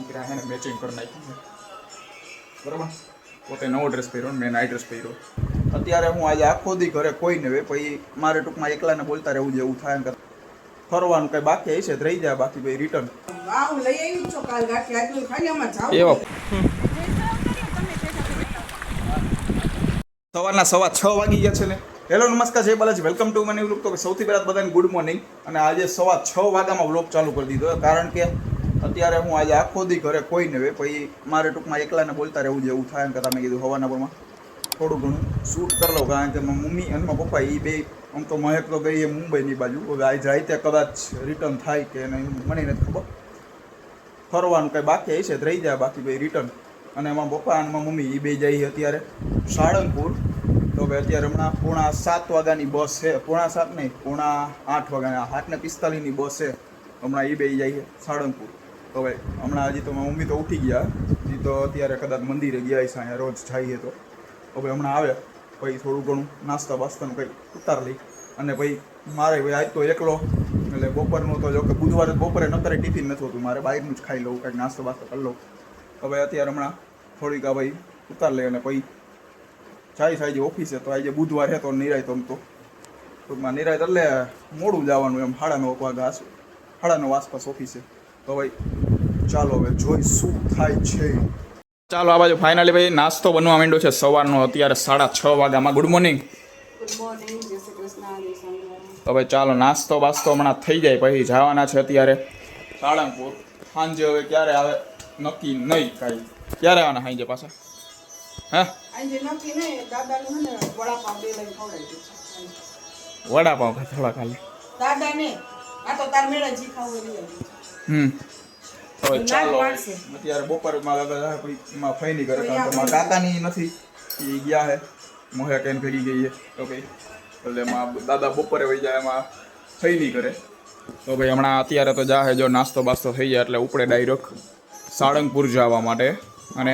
દીકરા હે ને મેચિંગ કરી નાખ્યું છે બરાબર. પોતે નવો ડ્રેસ પહેર્યો ને મેં નાઇટ ડ્રેસ પહેર્યો. અત્યારે હું આજે આખો દી ઘરે કોઈ ને પછી મારે ટૂંકમાં એકલાને બોલતા રહેવું જેવું થાય ને ફરવાનું કંઈ બાકી હશે તો રહી જાય, બાકી ભાઈ રિટર્ન એવો. સવારના 6:15 વાગી ગયા છે ને. હેલો નમસ્કાર, જય બાલાજી, વેલકમ ટુ મને વ્લોગ. તો સૌથી પહેલાં બધાને ગુડ મોર્નિંગ. અને આજે 6:15 વાગ્યામાં વ્લોગ ચાલુ કરી દીધો, કારણ કે અત્યારે હું આજે આખો દી ઘરે કોઈ ને પછી મારે ટૂંકમાં એકલાને બોલતા રહેવું જેવું થાય ને તમે કીધું હવાના પરમાં થોડું ઘણું શૂટ કરી લઉં, કારણ કે મમ્મી અને મારા પપ્પા એ બે આમ તો મહેક તો ગઈ એ મુંબઈની બાજુ. હવે આજે રાતે કદાચ રિટર્ન થાય કે નહીં મને નથી ખબર. ફરવાનું કંઈ બાકી હશે તો રહી જાય, બાકી ભાઈ રિટર્ન. અને મારા પપ્પા અને મારા મમ્મી એ બે જાય અત્યારે સાળંગપુર. તો ભાઈ અત્યારે હમણાં 7:15 વાગ્યાની બસ છે, 7:15 નહીં 8:30 વાગ્યાની 8:45ની બસ છે. હમણાં એ બે જાય સાળંગપુર. તો ભાઈ હમણાં હજી તો મારી મમ્મી તો ઉઠી ગયા, હજી તો અત્યારે કદાચ મંદિરે ગયા છે, અહીંયા રોજ જઈએ તો. હવે હમણાં આવે પછી થોડું ઘણું નાસ્તા બાસ્તાનું કંઈ ઉતાર લઈ. અને પછી મારે ભાઈ આજ તો એકલો એટલે બપોરનું તો જો કે બુધવારે બપોરે નતરે ટિફિન નથી હોતું, મારે બહારનું જ ખાઈ લઉં, કંઈક નાસ્તો બાસ્તો કરી લઉં. હવે અત્યારે હમણાં થોડીક આ ભાઈ ઉતાર લઈ અને પછી જાય સાંજે ઓફિસે. તો આજે બુધવાર છે તો નિરાય તો ટૂંકમાં નિરાય એટલે મોડું જવાનું એમ 9:30 વાગ્યા 9:30 આસપાસ ઓફિસે. તો ભાઈ ચાલો હવે જોઈ શું થાય છે. ચાલો આ બાજુ ફાઇનલી ભાઈ નાસ્તો બનવા માંડ્યો છે સવારનો, અત્યારે 6:30 વાગ્યામાં. Good morning. તો ભાઈ ચાલો નાસ્તો બાસ્તો હમણાં થઈ જાય પછી જવાના છે અત્યારે સાળંગપુર. સાંજે હવે ક્યારે આવે નક્કી નહીં કાંઈ. ક્યારે આવવાના સાંજે પાછા? હા વડાપાવ થોડા ખાલી હવે ચાલો અત્યારે બપોરમાં ફઈ નહીં કરે, કારણ કે મારા કાકાની નથી એ ગયા છે મોહે કેન ભેગી ગઈ છે. તો ભાઈ એટલે એમાં દાદા બપોરે વહી જાય, એમાં થઈ નહીં કરે. તો ભાઈ હમણાં અત્યારે તો જાહે જો નાસ્તો બાસ્તો થઈ જાય એટલે ઉપડે ડાયરેક્ટ સાળંગપુર જવા માટે. અને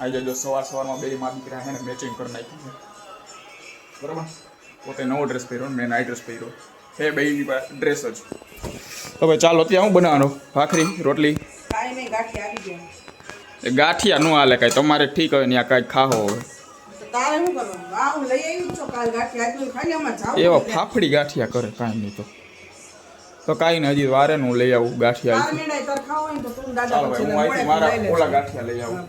આજે જો સવારમાં બે મારા દીકરા છે ને મેચિંગ કરી નાખ્યું છે બરાબર. પોતે નવો ડ્રેસ પહેર્યો ને મેં નાઇટ ડ્રેસ પહેર્યો છે, બેની ડ્રેસ જ. તો ભાઈ ચાલો ત્યાં હું બનાવવાનો ભાખરી રોટલી ગાંઠિયા ન હાલે કાંઈ, તમારે ઠીક હોય ત્યાં કાંઈ ખાવો હવે એવો ફાફડી ગાંઠિયા કરે કાંઈ નહીં. તો કાંઈ નહીં, હજી વારે હું લઈ આવું ગાંઠિયા. ચાલો ભાઈ હું અહીંથી મારા ઓલા ગાંઠિયા લઈ આવું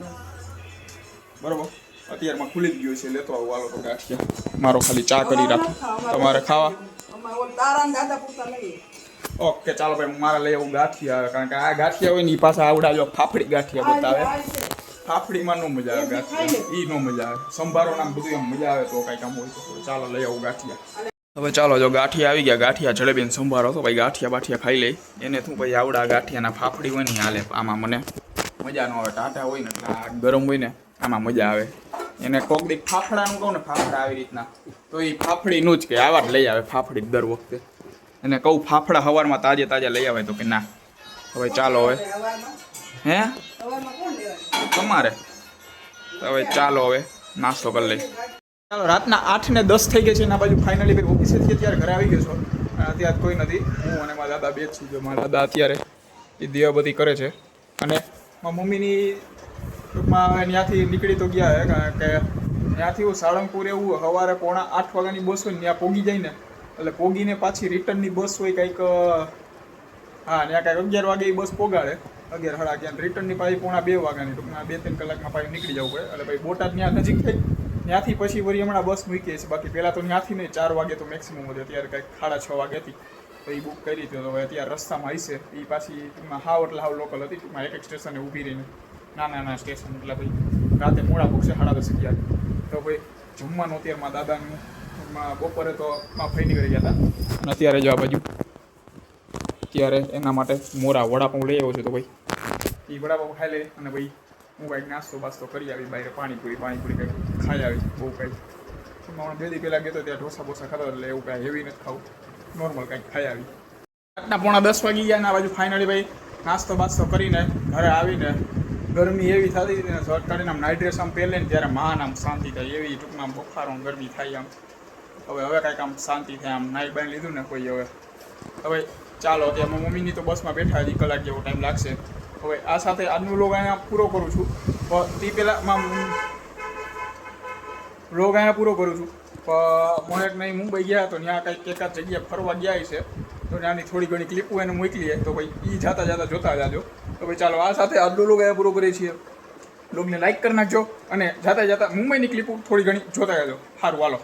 બરાબર. અત્યારમાં ખુલી જ ગયું છે, લેતો આવું વાલો તો ગાંઠિયા. મારો ખાલી ચા કરી રાખો, તમારે ખાવા. ઓકે ચાલો ભાઈ હું મારા લઈ આવું ગાંઠિયા, કારણ કે આ ગાંઠિયા હોય ને એ પાછા આવડા જો ફાફડી ગાંઠિયા બતાવે. ફાફડીમાં નો મજા આવે ગાંઠિયા, એ નો મજા આવે. સંભારો નામ બધું એમ મજા આવે તો કાંઈ કામ હોય તો ચાલો લઈ આવું ગાંઠિયા. હવે ચાલો જો ગાંઠિયા આવી ગયા, ગાંઠિયા જલેબી ને સંભારો. તો ભાઈ ગાંઠિયા બાઠિયા ખાઈ લઈ. એને શું ભાઈ આવડા ગાંઠિયાના ફાફડી હોય ને હાલે, આમાં મને મજા ન આવે. ટાટા હોય ને ગરમ હોય ને આમાં મજા આવે. એને કોક દીક ફાફડાનું કહું ને ફાફડા આવી રીતના, તો એ ફાફડીનું જ કે આવા જ લઈ આવે ફાફડી દર વખતે. એને કહું ફાફડા સવારમાં તાજે તાજા લઈ આવે તો કે ના. હવે ચાલો હવે હે તમારે હવે ચાલો હવે નાસ્તો કરી લઈ. ચાલો રાતના 8:10 થઈ ગઈ છે ને આ બાજુ ફાઇનલી ભાઈ ઓફિસેથી અત્યારે ઘરે આવી ગયો છો. અત્યારે કોઈ નથી, હું અને મારા દાદા બે જ છું. મારા દાદા અત્યારે એ દીવાબત્તી કરે છે અને મારા મમ્મીની ટૂંકમાં ત્યાંથી નીકળી તો ગયા હે, કારણ કે ત્યાંથી હું સાળંગપુર એવું સવારે 8:30 વાગ્યાની બસ હોય ને ત્યાં પોગી જાય ને, એટલે પોગીને પાછી રિટર્નની બસ હોય કંઈક હા ત્યાં કાંઈક 11 વાગે એ બસ પોગાડે, 11 સાડા 11. રિટર્નની પાછી 1:30 વાગ્યાની ટૂંકમાં 2-3 કલાકમાં પાછી નીકળી જવું પડે. એટલે ભાઈ બોટાદ ત્યાં નજીક થઈ, ત્યાંથી પછી વળી હમણાં બસ મૂકીએ છીએ. બાકી પહેલાં તો ત્યાંથી નહીં 4 વાગે તો મેક્સિમમ હતી, અત્યારે કંઈક 6:30 વાગે હતી તો એ બુક કરી હતી. તો હવે અત્યારે રસ્તામાં હશે એ પાછી ટૂંકમાં હાવ એટલે હાવ લોકલ હતી, ટૂંકમાં એક સ્ટેશને ઊભી રહીને નાના સ્ટેશન. એટલે ભાઈ રાતે મોડા પૂછશે 10:30 11. તો ભાઈ જમવાનું અત્યારમાં દાદાનું બપોરે તો ફઈ નીકળી ગયા હતા અને અત્યારે જો આ બાજુ અત્યારે એના માટે મોરા વડાપાઉં લઈ આવ્યો છે. તો ભાઈ એ વડાપાઉં ખાઈ લે અને ભાઈ હું કાંઈક નાસ્તો બાસ્તો કરી આવી બહાર, પાણીપુરી કંઈક ખાઈ આવી. બહુ કાંઈ હમણાં 2 દી પહેલાં ગયો ત્યાં ઢોસા બોસા ખાતા, એટલે એવું કાંઈ હેવી નથી ખાવું, નોર્મલ કંઈક ખાઈ આવી. રાતના 9:30 વાગી ગયા ને આ બાજુ ફાઇનલી ભાઈ નાસ્તો બાસ્તો કરીને ઘરે આવીને ગરમી એવી થતી હતી ને શર્ટ કાઢીને આમ નાઇટ ડ્રેસ આમ પહેલે ને ત્યારે મહાન આમ શાંતિ થાય એવી ટૂંકમાં બફારો ગરમી થાય આમ. હવે કાંઈક આમ શાંતિ થાય આમ નાઇટ બાઈ લીધું ને કોઈ. હવે ચાલો અત્યારે મમ્મીની તો બસમાં બેઠા, હજી કલાક જેવો ટાઈમ લાગશે. હવે આ સાથે આજનો વ્લોગ અહીંયા પૂરો કરું છું. તે પહેલાં વ્લોગ અહીંયા પૂરો કરું છું. મોહેક નહીં મુંબઈ ગયા તો ત્યાં કંઈક એકાદ જગ્યાએ ફરવા ગયા છે, તો ત્યાંની થોડી ઘણી ક્લિપો એને મોકલીએ, તો ભાઈ એ જાતા જોતા જાજો. તો ભાઈ ચાલો આ સાથે આજનો વ્લોગ અહીંયા પૂરો કરીએ છીએ. વ્લોગને લાઈક કરી નાખજો અને જાતા મુંબઈની ક્લિપો થોડી ઘણી જોતા જાજો. સારું, હાલો.